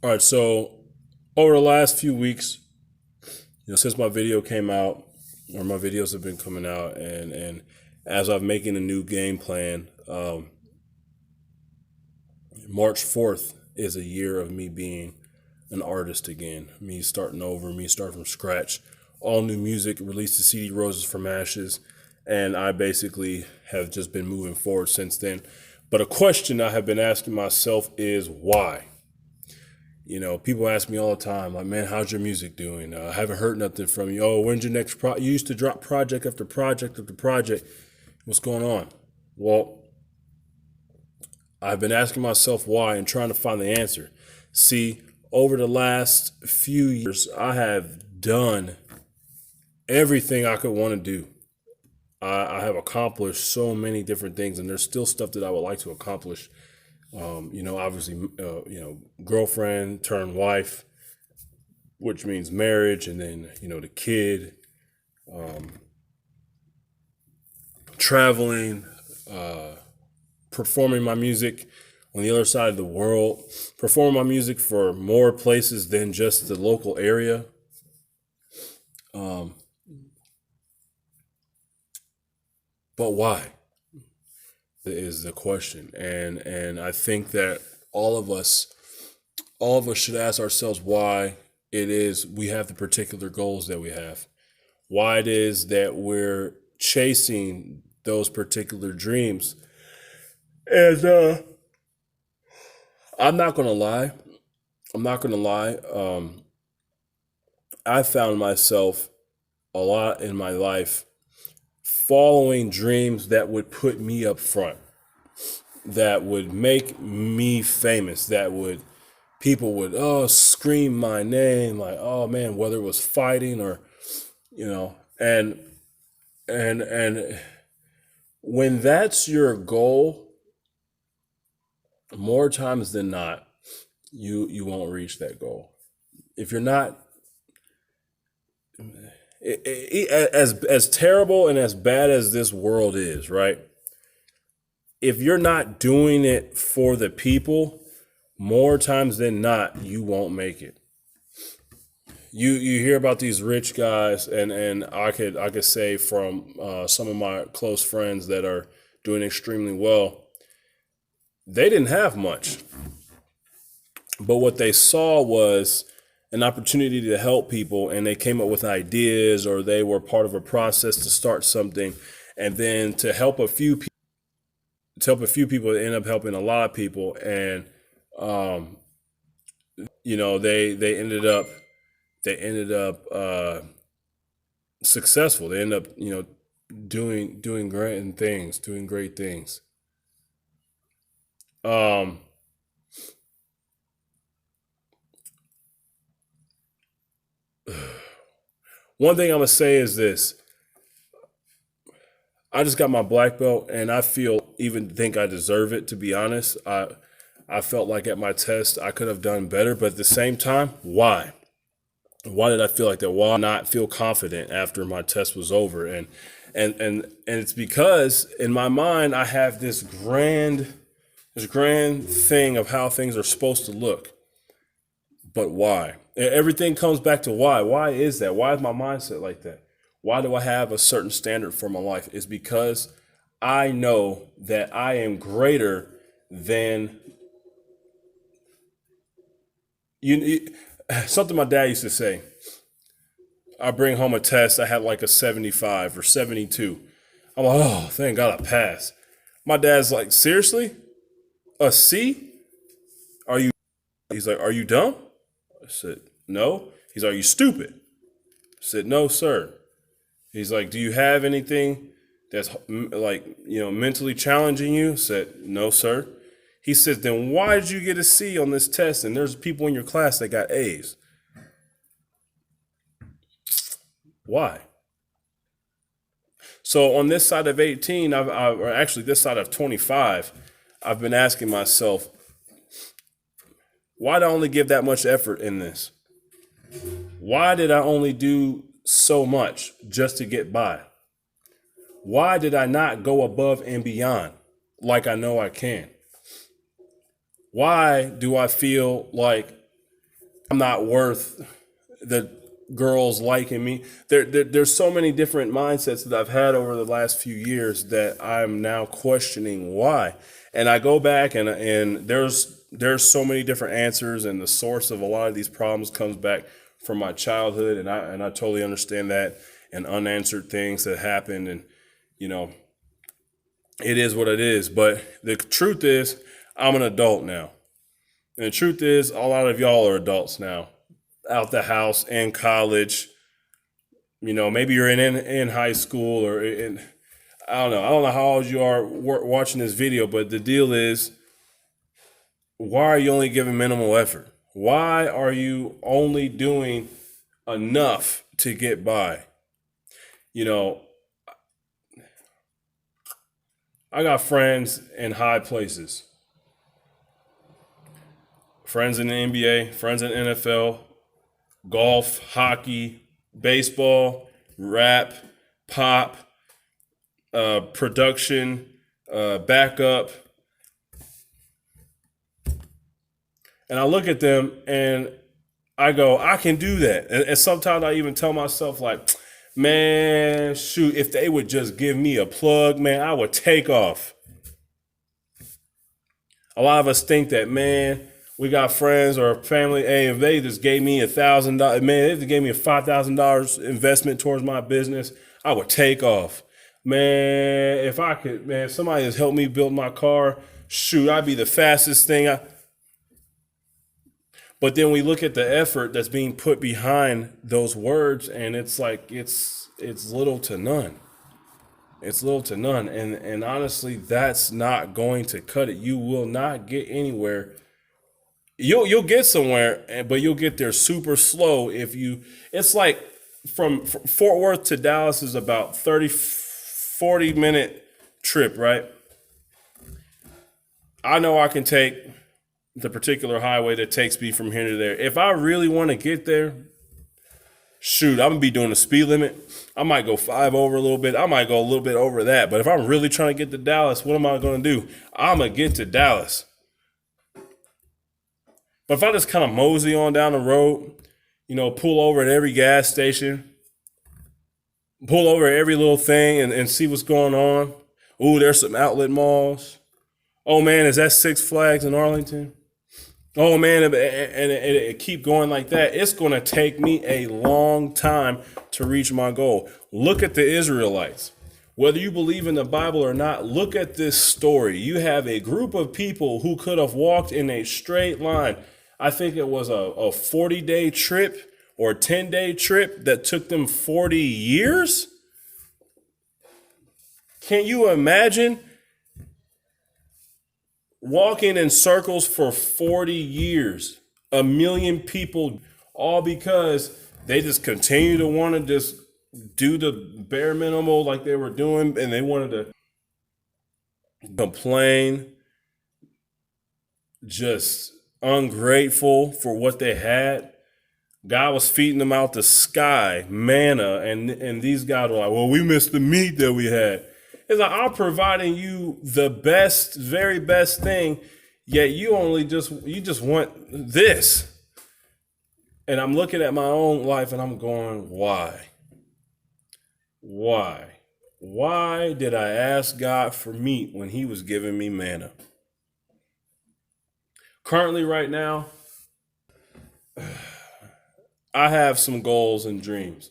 All right, so over the last few weeks, since my video came out, or my videos have been coming out, and as I'm making a new game plan, March 4th is a year of me being an artist again, me starting over, me starting from scratch, all new music, released the CD Roses from Ashes, and I basically have just been moving forward since then. But a question I have been asking myself is why? People ask me all the time, like, man, how's your music doing? I haven't heard nothing from you. Oh, when's your next You used to drop project after project after project. What's going on? Well, I've been asking myself why and trying to find the answer. See, over the last few years, I have done everything I could want to do. I have accomplished so many different things, and there's still stuff that I would like to accomplish. Obviously, girlfriend turned wife, which means marriage, and then, the kid, traveling, performing my music on the other side of the world, performing my music for more places than just the local area. But why is the question. And I think that all of us should ask ourselves why it is we have the particular goals that we have. Why it is that we're chasing those particular dreams. And I'm not gonna lie. I'm not gonna lie. I found myself a lot in my life following dreams that would put me up front, that would make me famous, that would people would scream my name, like, oh man, whether it was fighting or and and when that's your goal, more times than not, you won't reach that goal. If you're not as terrible and as bad as this world is, right? If you're not doing it for the people, more times than not, you won't make it. You hear about these rich guys, and I could say from some of my close friends that are doing extremely well, they didn't have much, but what they saw was an opportunity to help people, and they came up with ideas, or they were part of a process to start something, and then to help a few people, it ended up helping a lot of people, and um, they ended up successful. They ended up doing great things. Um, One thing I'm gonna say is this: I just got my black belt, and I even think I deserve it. To be honest, I felt like at my test I could have done better, but at the same time, why? Why did I feel like that? Why not feel confident after my test was over? And it's because in my mind I have this grand thing of how things are supposed to look. But why? Everything comes back to why. Why is that? Why is my mindset like that? Why do I have a certain standard for my life? Is because I know that I am greater than you. Something my dad used to say. I bring home a test. I had like a 75 or 72. I'm like, oh, thank God I passed. My dad's like, seriously? A C? Are you? He's like, are you dumb? I said, no. He's like, are you stupid? I said, no, sir. He's like, do you have anything that's like, mentally challenging you? I said, no, sir. He said, then why did you get a C on this test? And there's people in your class that got A's. Why? So on this side of 18, or actually this side of 25, I've been asking myself, why did I only give that much effort in this? Why did I only do so much just to get by? Why did I not go above and beyond like I know I can? Why do I feel like I'm not worth the girls liking me. There's so many different mindsets that I've had over the last few years that I'm now questioning why. And I go back and there's so many different answers, and the source of a lot of these problems comes back from my childhood, and I totally understand that, and unanswered things that happened, and you know, it is what it is. But the truth is, I'm an adult now. And the truth is, a lot of y'all are adults now, out the house, in college. You know, maybe you're in high school or in, I don't know. I don't know how old you are watching this video, but the deal is, why are you only giving minimal effort? Why are you only doing enough to get by? You know, I got friends in high places, friends in the NBA, friends in the NFL, golf, hockey, baseball, rap, pop, production, backup. And I look at them and I go, I can do that. And sometimes I even tell myself, like, man, shoot, if they would just give me a plug, man, I would take off. A lot of us think that, man, we got friends or family. Hey, if they just gave me $1,000, man, if they gave me a $5,000 investment towards my business, I would take off. Man, if I could, man, somebody has helped me build my car, shoot, I'd be the fastest thing. But then we look at the effort that's being put behind those words, and it's like it's little to none. It's little to none. And honestly, that's not going to cut it. You will not get anywhere. You'll get somewhere, but you'll get there super slow if you. It's like from Fort Worth to Dallas is about 40-minute trip, right? I know I can take the particular highway that takes me from here to there. If I really want to get there, shoot, I'm gonna be doing the speed limit. I might go 5 over a little bit. I might go a little bit over that. But if I'm really trying to get to Dallas, what am I gonna do? I'm gonna get to Dallas. But if I just kind of mosey on down the road, you know, pull over at every gas station, pull over at every little thing and see what's going on. Ooh, there's some outlet malls. Oh man, is that Six Flags in Arlington? Oh man, and it keep going like that. It's going to take me a long time to reach my goal. Look at the Israelites. Whether you believe in the Bible or not, look at this story. You have a group of people who could have walked in a straight line. I think it was a 40-day trip or a 10-day trip that took them 40 years. Can you imagine walking in circles for 40 years, 1 million people, all because they just continue to want to just do the bare minimum like they were doing, and they wanted to complain, just ungrateful for what they had. God was feeding them out the sky, manna, and these guys were like, well, we missed the meat that we had. It's like, I'm providing you the best, very best thing, yet you just want this. And I'm looking at my own life and I'm going, why? Why? Why did I ask God for meat when he was giving me manna? Currently, right now, I have some goals and dreams.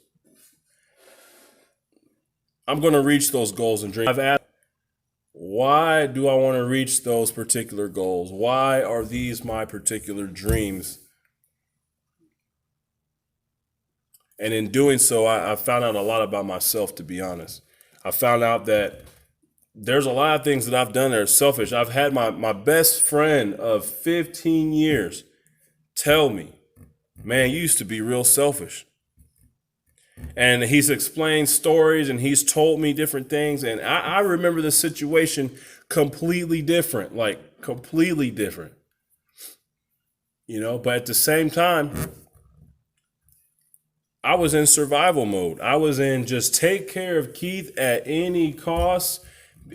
I'm going to reach those goals and dreams. I've asked, why do I want to reach those particular goals? Why are these my particular dreams? And in doing so, I found out a lot about myself, to be honest. I found out that there's a lot of things that I've done that are selfish. I've had my best friend of 15 years tell me, man, you used to be real selfish. And he's explained stories and he's told me different things. And I remember the situation completely different, like completely different. You know, but at the same time, I was in survival mode. I was in just take care of Keith at any cost.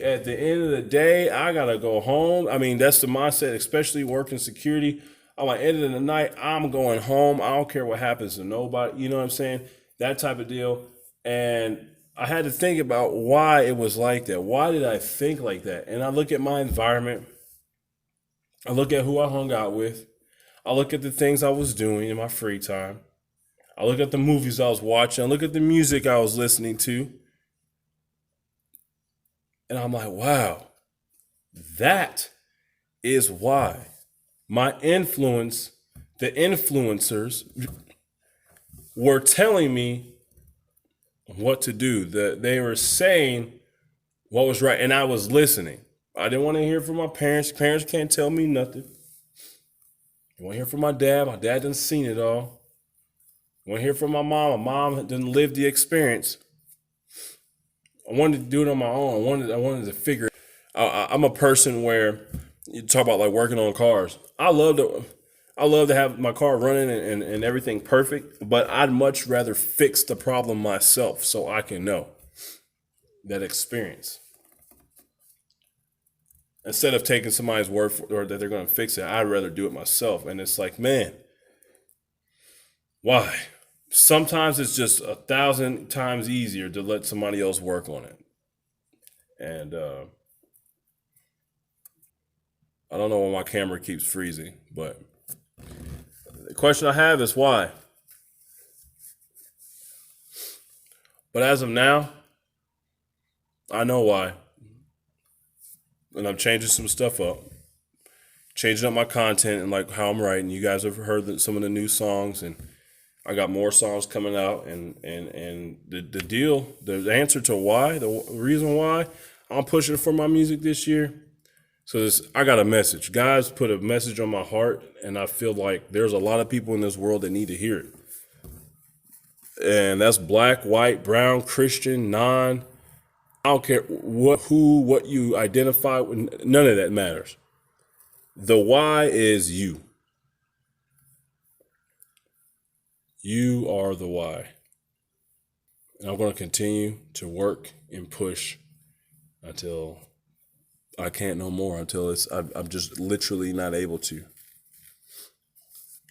At the end of the day, I got to go home. I mean, that's the mindset, especially working security. I'm like, end of the night, I'm going home. I don't care what happens to nobody. You know what I'm saying? That type of deal. And I had to think about why it was like that. Why did I think like that? And I look at my environment. I look at who I hung out with. I look at the things I was doing in my free time. I look at the movies I was watching. I look at the music I was listening to. And I'm like, wow, that is why my influence, the influencers, were telling me what to do. That they were saying what was right, and I was listening. I didn't want to hear from my parents. Parents can't tell me nothing. I want to hear from my dad. My dad done seen it all. I want to hear from my mom. My mom didn't live the experience. I wanted to do it on my own. I wanted to figure it. I'm a person where you talk about like working on cars. I love to have my car running and everything perfect, but I'd much rather fix the problem myself so I can know that experience. Instead of taking somebody's word for or that they're going to fix it, I'd rather do it myself. And it's like, man, why? Sometimes it's just 1,000 times easier to let somebody else work on it. And I don't know why my camera keeps freezing, but the question I have is why. But as of now, I know why. And I'm changing some stuff up, changing up my content and like how I'm writing. You guys have heard some of the new songs, and I got more songs coming out. And the deal, the answer to why, the reason why I'm pushing for my music this year. So I got a message. Guys put a message on my heart, and I feel like there's a lot of people in this world that need to hear it. And that's black, white, brown, Christian, non. I don't care what you identify with. None of that matters. The why is you. You are the why. And I'm going to continue to work and push until I can't no more. Until I'm just literally not able to.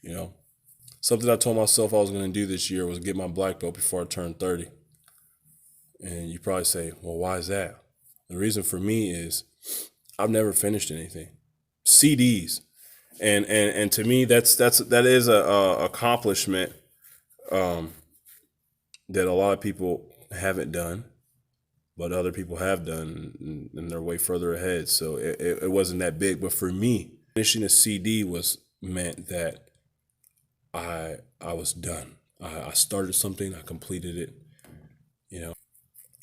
You know, something I told myself I was going to do this year was get my black belt before I turned 30. And you probably say, well, why is that? The reason for me is I've never finished anything. CDs. And to me, that is a accomplishment that a lot of people haven't done, but other people have done, and they're way further ahead. So it wasn't that big. But for me, finishing a CD was meant that I was done. I started something, I completed it. You know,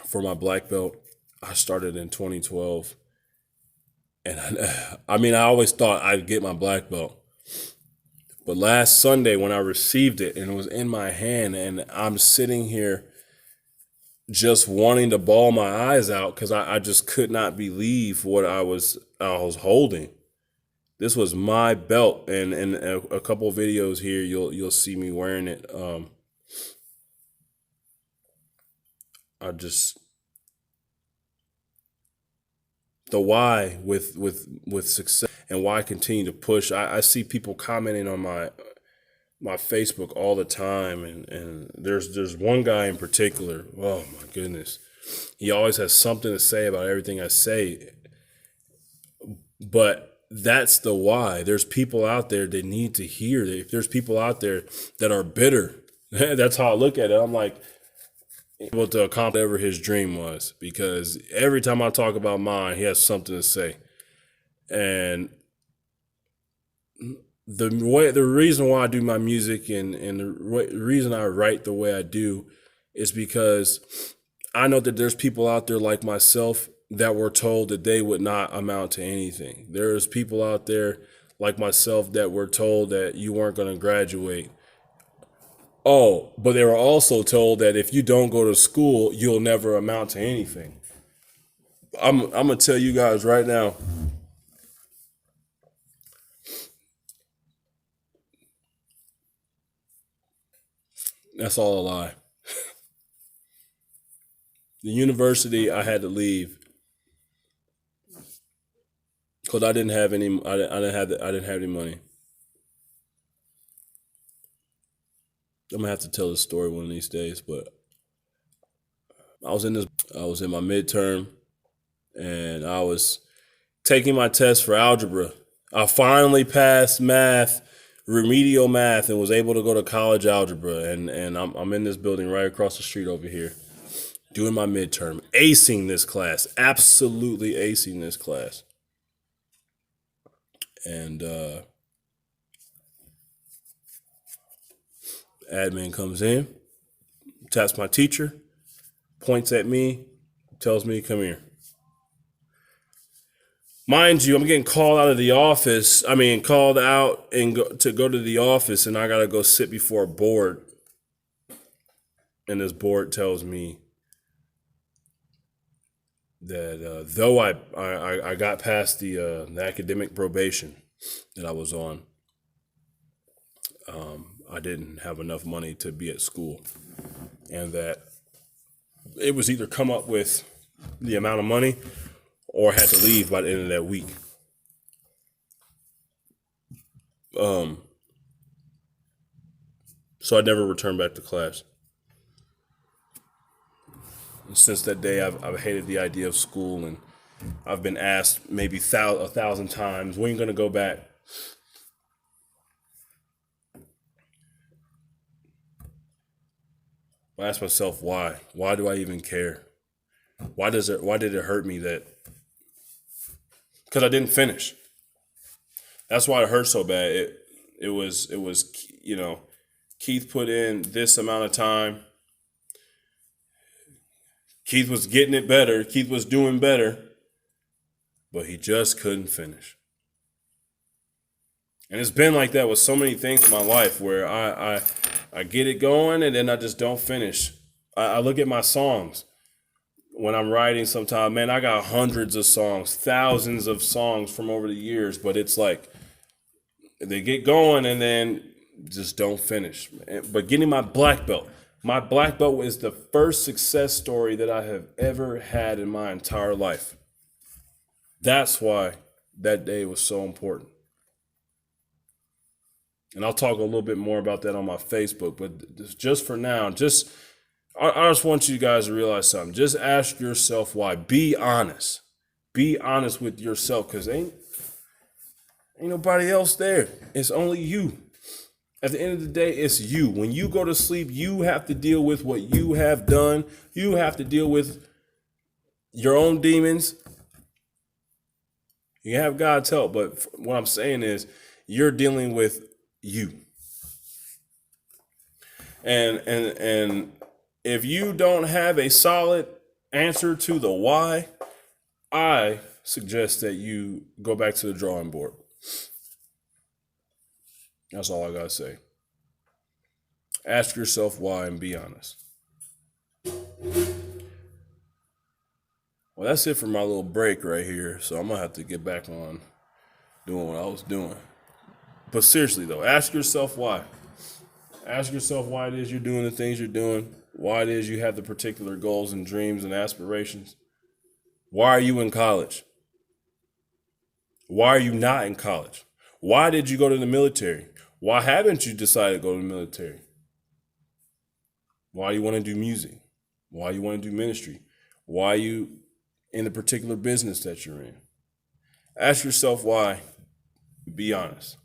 for my black belt, I started in 2012. And I mean, I always thought I'd get my black belt. But last Sunday when I received it and it was in my hand, and I'm sitting here just wanting to bawl my eyes out because I just could not believe what I was holding. This was my belt, and in a couple of videos here, you'll see me wearing it. I just the why with success and why I continue to push. I see people commenting on my Facebook all the time, and there's one guy in particular. Oh my goodness, he always has something to say about everything I say. But that's the why. There's people out there that need to hear it. If there's people out there that are bitter, that's how I look at it. I'm like, able to accomplish whatever his dream was, because every time I talk about mine, he has something to say. And the reason why I do my music and the reason I write the way I do is because I know that there's people out there like myself that were told that they would not amount to anything. There's people out there like myself that were told that you weren't going to graduate. Oh, but they were also told that if you don't go to school, you'll never amount to anything. I'm gonna tell you guys right now. That's all a lie. The university I had to leave because I didn't have any. I didn't have any money. I'm gonna have to tell this story one of these days, but I was in my midterm and I was taking my test for algebra. I finally passed math, remedial math, and was able to go to college algebra. And I'm in this building right across the street over here, doing my midterm, acing this class, absolutely acing this class. And admin comes in, taps my teacher, points at me, tells me, come here. Mind you, I'm getting called out of the office. Called out and go to the office, and I got to go sit before a board. And this board tells me that though I got past the academic probation that I was on, I didn't have enough money to be at school, and that it was either come up with the amount of money or had to leave by the end of that week. So I never returned back to class. And since that day, I've hated the idea of school, and I've been asked maybe 1,000 times, when are you going to go back? I ask myself, why? Why do I even care? Why did it hurt me that? Because I didn't finish. That's why it hurt so bad. It was Keith put in this amount of time. Keith was getting it better. Keith was doing better, but he just couldn't finish. And it's been like that with so many things in my life where I get it going and then I just don't finish. I look at my songs when I'm writing sometimes. Man, I got hundreds of songs, thousands of songs from over the years, but it's like they get going and then just don't finish. But getting my black belt is the first success story that I have ever had in my entire life. That's why that day was so important. And I'll talk a little bit more about that on my Facebook. But just for now, I just want you guys to realize something. Just ask yourself why. Be honest. Be honest with yourself, because ain't nobody else there. It's only you. At the end of the day, it's you. When you go to sleep, you have to deal with what you have done. You have to deal with your own demons. You have God's help, but what I'm saying is you're dealing with you. And if you don't have a solid answer to the why, I suggest that you go back to the drawing board. That's all I gotta say. Ask yourself why and be honest. Well, that's it for my little break right here. So I'm gonna have to get back on doing what I was doing. But seriously though, ask yourself why. Ask yourself why it is you're doing the things you're doing, why it is you have the particular goals and dreams and aspirations. Why are you in college? Why are you not in college? Why did you go to the military? Why haven't you decided to go to the military? Why do you want to do music? Why do you want to do ministry? Why are you in the particular business that you're in? Ask yourself why. Be honest.